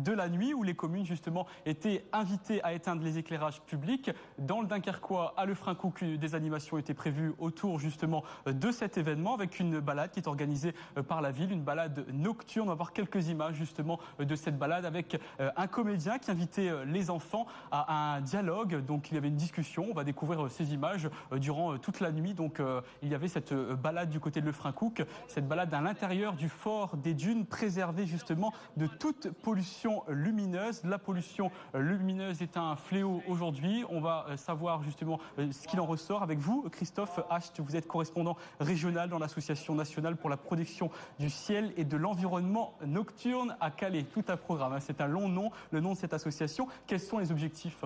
de la nuit où les communes justement étaient invitées à éteindre les éclairages publics. Dans le Dunkerquois, à Lefrancouc, des animations étaient prévues autour justement de cet événement avec une balade qui est organisée par la ville, une balade nocturne. On va voir quelques images justement de cette balade avec un comédien qui invitait les enfants à un dialogue. Donc il y avait une discussion. On va découvrir ces images durant toute la nuit. Donc il y avait cette balade du côté de Lefrancouc, cette balade à l'intérieur du fort des Dunes, préservée justement de toute pollution lumineuse. La pollution lumineuse est un fléau aujourd'hui. On va savoir justement ce qu'il en ressort avec vous, Christophe Hacht. Vous êtes correspondant régional dans l'Association nationale pour la protection du ciel et de l'environnement nocturne à Calais. Tout un programme, c'est un long nom, le nom de cette association. Quels sont les objectifs ?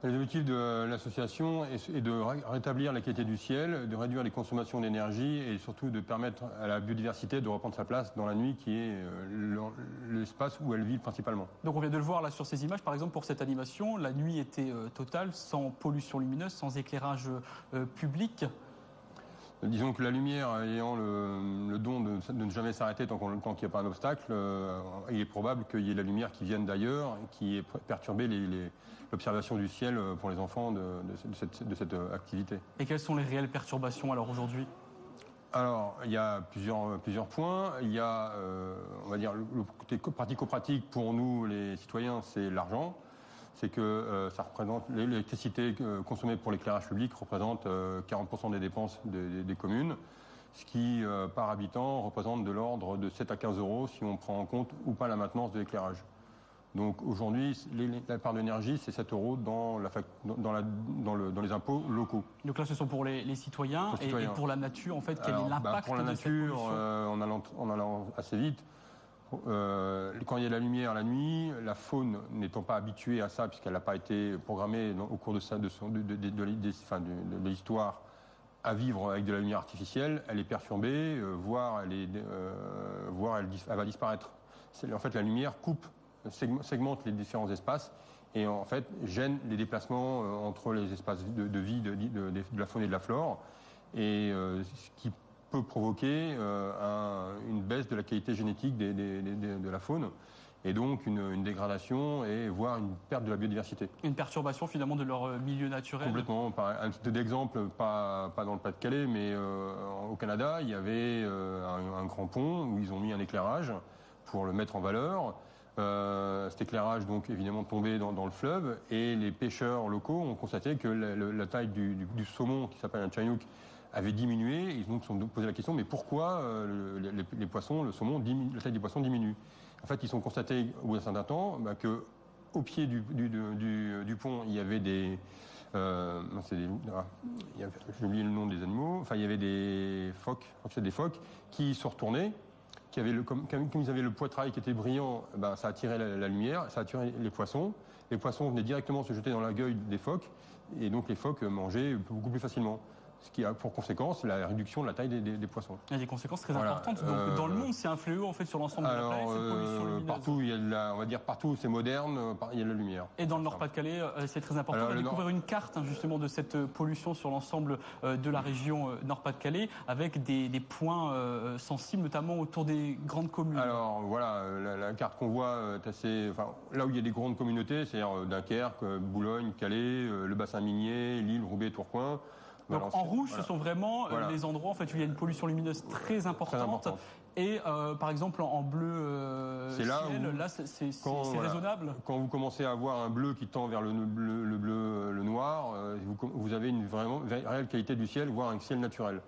Les objectifs de l'association est de rétablir la qualité du ciel, de réduire les consommations d'énergie et surtout de permettre à la biodiversité de reprendre sa place dans la nuit qui est l'espace où elle vit principalement. Donc on vient de le voir là sur ces images, par exemple pour cette animation, la nuit était totale, sans pollution lumineuse, sans éclairage public. Disons que la lumière ayant le don de ne jamais s'arrêter tant qu'il n'y a pas un obstacle, il est probable qu'il y ait la lumière qui vienne d'ailleurs, qui ait perturbé l'observation du ciel pour les enfants de cette activité. Et quelles sont les réelles perturbations alors aujourd'hui ? Alors, il y a plusieurs points. Il y a, on va dire, le côté pratico-pratique pour nous, les citoyens, c'est l'argent. C'est que ça représente l'électricité consommée pour l'éclairage public représente 40% des dépenses des communes, ce qui, par habitant, représente de l'ordre de 7 à 15 euros si on prend en compte ou pas la maintenance de l'éclairage. Donc aujourd'hui, la part d'énergie, c'est 7 euros dans les impôts locaux. Donc là, ce sont pour les citoyens, et pour la nature, en fait, quel est l'impact pour la nature, en allant assez vite. Quand il y a la lumière la nuit, la faune n'étant pas habituée à ça, puisqu'elle n'a pas été programmée au cours de l'histoire à vivre avec de la lumière artificielle, elle est perturbée, voire elle va disparaître. En fait, la lumière segmente les différents espaces et en fait gêne les déplacements entre les espaces de vie de la faune et de la flore, et ce qui peut provoquer une baisse de la qualité génétique de la faune et donc une dégradation et voire une perte de la biodiversité. Une perturbation finalement de leur milieu naturel. Complètement. Un petit exemple, pas dans le Pas-de-Calais, mais au Canada, il y avait un grand pont où ils ont mis un éclairage pour le mettre en valeur. Cet éclairage donc évidemment tombé dans le fleuve, et les pêcheurs locaux ont constaté que la taille du saumon, qui s'appelle un chinook, avait diminué. Ils se sont posé la question, mais pourquoi les poissons, le saumon, la taille du poisson diminue? En fait, ils ont constaté au bout d'un certain temps que au pied du pont, il y avait j'ai oublié le nom des animaux. Enfin, il y avait des phoques. Je crois que c'est des phoques qui se retournaient, comme ils avaient le poitrail qui était brillant, ça attirait la lumière, ça attirait les poissons. Les poissons venaient directement se jeter dans la gueule des phoques, et donc les phoques mangeaient beaucoup plus facilement. Ce qui a pour conséquence la réduction de la taille des poissons. Il y a des conséquences très importantes. Donc, dans le monde, c'est un fléau en fait sur l'ensemble de la planète, cette pollution lumineuse. Partout, on va dire partout où c'est moderne, il y a de la lumière. Et dans le Nord-Pas-de-Calais, c'est très important. On va découvrir une carte justement de cette pollution sur l'ensemble de la région Nord-Pas-de-Calais, avec des points sensibles, notamment autour des grandes communes. Alors voilà, la carte qu'on voit est assez, là où il y a des grandes communautés, c'est-à-dire Dunkerque, Boulogne, Calais, le bassin minier, Lille, Roubaix, Tourcoing. Donc en rouge, ce sont vraiment les endroits en fait où il y a une pollution lumineuse très importante. Et par exemple en bleu c'est ciel, là c'est raisonnable. Quand vous commencez à avoir un bleu qui tend vers le bleu, le noir, vous avez une vraiment réelle qualité du ciel, voire un ciel naturel.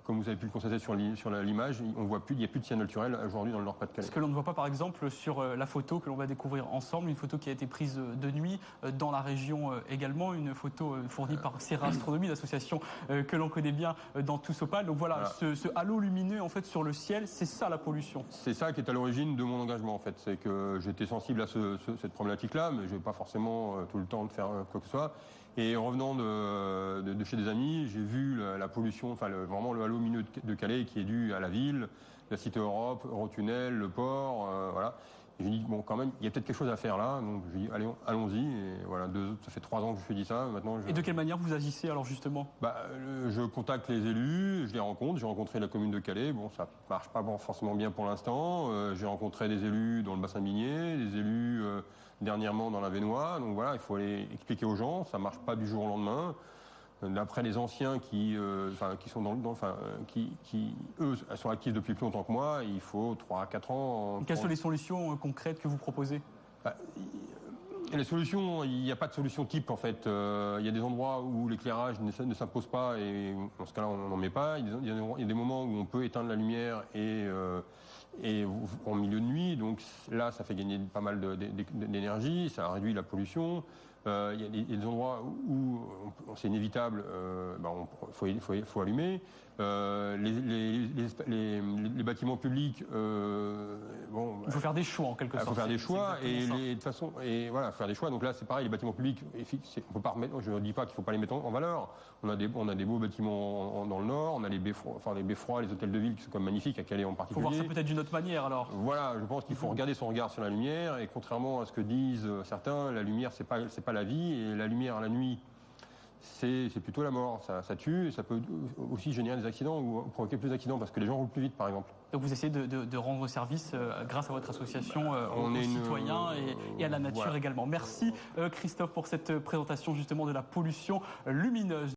Comme vous avez pu le constater sur l'image, il n'y a plus de ciel naturel aujourd'hui dans le Nord-Pas-de-Calais. Ce que l'on ne voit pas par exemple sur la photo que l'on va découvrir ensemble, une photo qui a été prise de nuit dans la région également, une photo fournie par Serra Astronomie, l'association que l'on connaît bien dans Toussopal. Donc voilà. Ce halo lumineux en fait sur le ciel, c'est ça la pollution. C'est ça qui est à l'origine de mon engagement en fait. C'est que j'étais sensible à cette problématique-là, mais je n'ai pas forcément tout le temps de faire quoi que ce soit. Et en revenant de chez des amis, j'ai vu la pollution, vraiment le halo lumineux de Calais qui est dû à la ville, la Cité Europe, Eurotunnel, le port, voilà. Et j'ai dit bon, quand même, il y a peut-être quelque chose à faire là. Donc je dis, allez, allons-y. Et voilà, ça fait 3 ans que je me dis ça. Maintenant, Et de quelle manière vous agissez alors justement? Je contacte les élus, je les rencontre. J'ai rencontré la commune de Calais. Bon, ça marche pas forcément bien pour l'instant. J'ai rencontré des élus dans le bassin minier, des élus dernièrement dans la Vénois. Donc voilà, il faut aller expliquer aux gens. Ça marche pas du jour au lendemain. D'après les anciens qui sont qui eux sont actifs depuis plus longtemps que moi, il faut 3 à 4 ans. Quelles sont les solutions concrètes que vous proposez? Les solutions, il n'y a pas de solution type en fait. Il y a des endroits où l'éclairage ne s'impose pas et dans ce cas-là on n'en met pas. Il y a des moments où on peut éteindre la lumière et en milieu de nuit. Donc là, ça fait gagner pas mal d'énergie, ça réduit la pollution. Il y a des endroits où c'est inévitable, faut allumer. Les bâtiments publics, il faut faire des choix en quelque sorte. Il faut faire des choix de façon voilà, faire des choix. Donc là, c'est pareil, les bâtiments publics, on peut pas remettre. Je ne dis pas qu'il faut pas les mettre en valeur. On a des beaux bâtiments dans le Nord, on a les beffrois, les hôtels de ville qui sont comme magnifiques à Calais en particulier. Il faut voir ça peut-être d'une autre manière alors. Voilà, je pense qu'il faut regarder son regard sur la lumière et contrairement à ce que disent certains, la lumière c'est pas la vie et la lumière à la nuit c'est plutôt la mort. Ça tue et ça peut aussi générer des accidents ou provoquer plus d'accidents parce que les gens roulent plus vite par exemple. Donc vous essayez de rendre service grâce à votre association aux citoyens et à la nature également. Merci Christophe pour cette présentation justement de la pollution lumineuse.